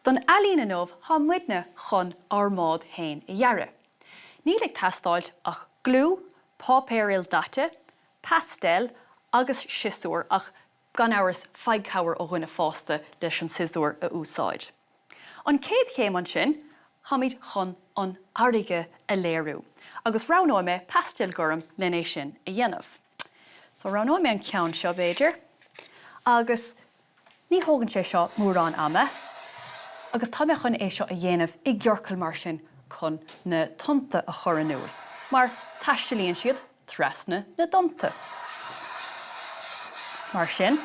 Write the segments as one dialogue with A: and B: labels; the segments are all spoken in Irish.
A: Don ealaín-foghlaim há muidne chun armád hain I dhearadh. Ní le teastáil ach gliú, páipéar ildaite, pastail agus siosúr ach gan áras feadh cabhair ó dhuine fásta leis an siosúr a úsáid. An céad chéim an sin, Hamid chun an airige a léirú, agus ránóime pastail gurm lené sin a dhéanamh. So ránóime an ceann seo Beidh, agus ní thógann sé seo mórán ama, agus tá mé chun é seo a dhéanamh I gceorcail mar sin chun na tonta a chur anúil. Mar taistilíonn siad trasna na donta. Mar sin.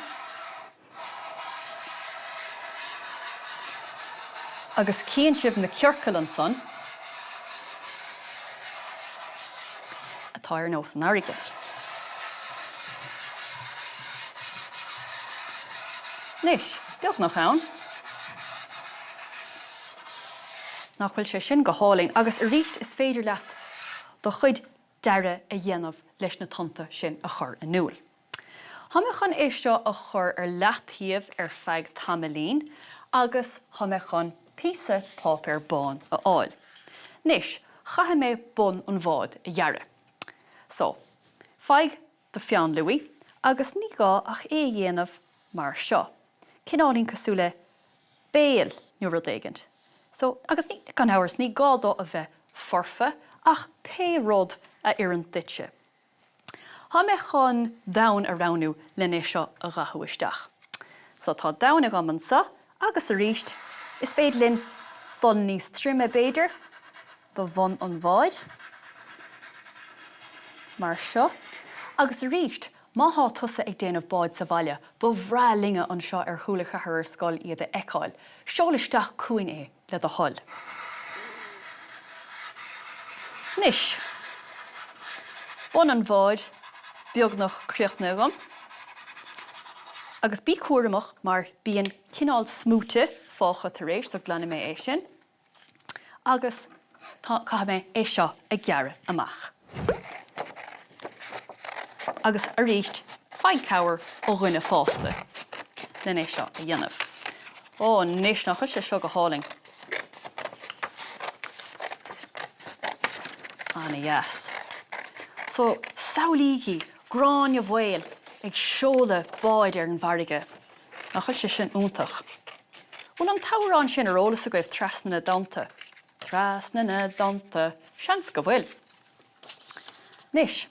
A: Agus cíonn sibh na ceorcail an son atá ar nós an airige. Nis, beag nach ann. Nach bhfuil sé sin go hálainn, agus a ríist is féidir leat do chuid deire a dhéanamh leis na tonta sin a chur anúil. Tháinig chun é seo a chur ar leathíomh ar feadh tamalín, agus tháinig chun píosa páipéar bán a fháil. Nis, chaithe mé bun an bhád a dhearadh. So, feadh do pheann luí, agus ní gá ach é dhéanamh mar seo. Cinálín cosúla béal nó rud éigent. So, agus ní gan áras ní gá dó a bheith forfa ach pe rud a iarraint duitse. Tá mé chun dain a ránú lené seo a gcathabh isteach. So tá dain a gaman sa, agus a ríist is féad linn don níos trime Beidh do bhun an bháid. Mar seo. Agus a ríist, má há tusa ag déanamh báid sa bhaile, ba bhrá linge an seo ar chualacha ar Scoil iad a eicáil. Seolaisteach cuain é le do thoil. Nis, bun an bháid, beag nach críochna agam. Agus bí cuaireamach mar bíon cinál smúte fácha tar éis so glanna mé é sin. Agus caithe mé é seo ag gearradh amach. Agus a ríist feadh cabhair ó dhuine fásta lené seo a dhéanamh. Ó, nis nach chuil sé seo go hálainn. Anna yes. So, saolígí, gráin a bhfuil ag seola báid ar an bharige. Nach chuil sé sin úntach. Bhfuil an tábharán sin ar ólas a goibh trasna na donta. Trasna na donta, seans go bhfuil. Nis,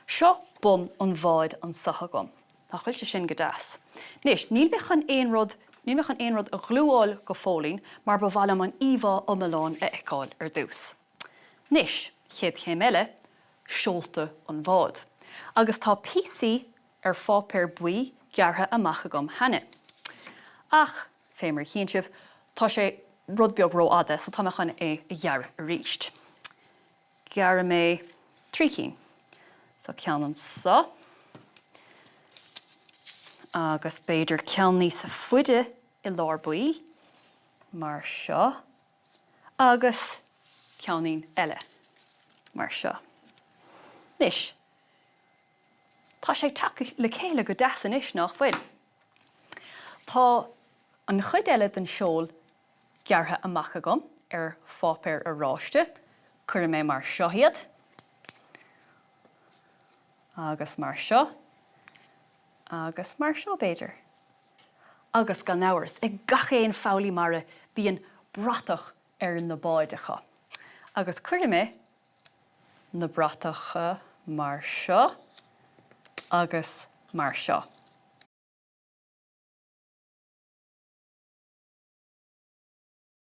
A: seo bun an bháid an satha gom. Nach chuil sé sin go deas. Nis, níl mé chun éon rud a ghlúáil go fólín, mar ba bhailim an íomhá omaláin a eicáil ar dús. Nis, chéad chéim eile, seolta an bhád. Agus tá písaí ar páipéar buí geartha amach agam henne. Ach, féimar chéan sibh, tá sé rud beag ró ada, so tá chun é a dhearradh a ríist. Gearradh mé trí cín. So ceann sa. Agus Beidh ceann níos sa fuide I lár buí, mar seo. Agus ceannaín eile, mar seo. Nis, tá sé take le chéile go deas inis nach bhfuil. Tá an chuid eile den seol geartha amach agam ar páipéar a ráiste, chuir mé mar seo hiad. Agus mar seo. Agus mar seo Beidh. Agus gan áras, ag gachéon fálaí mara bíon bratach ar na báidecha. Agus chuir mé na bratacha mar seo, agus mar seo.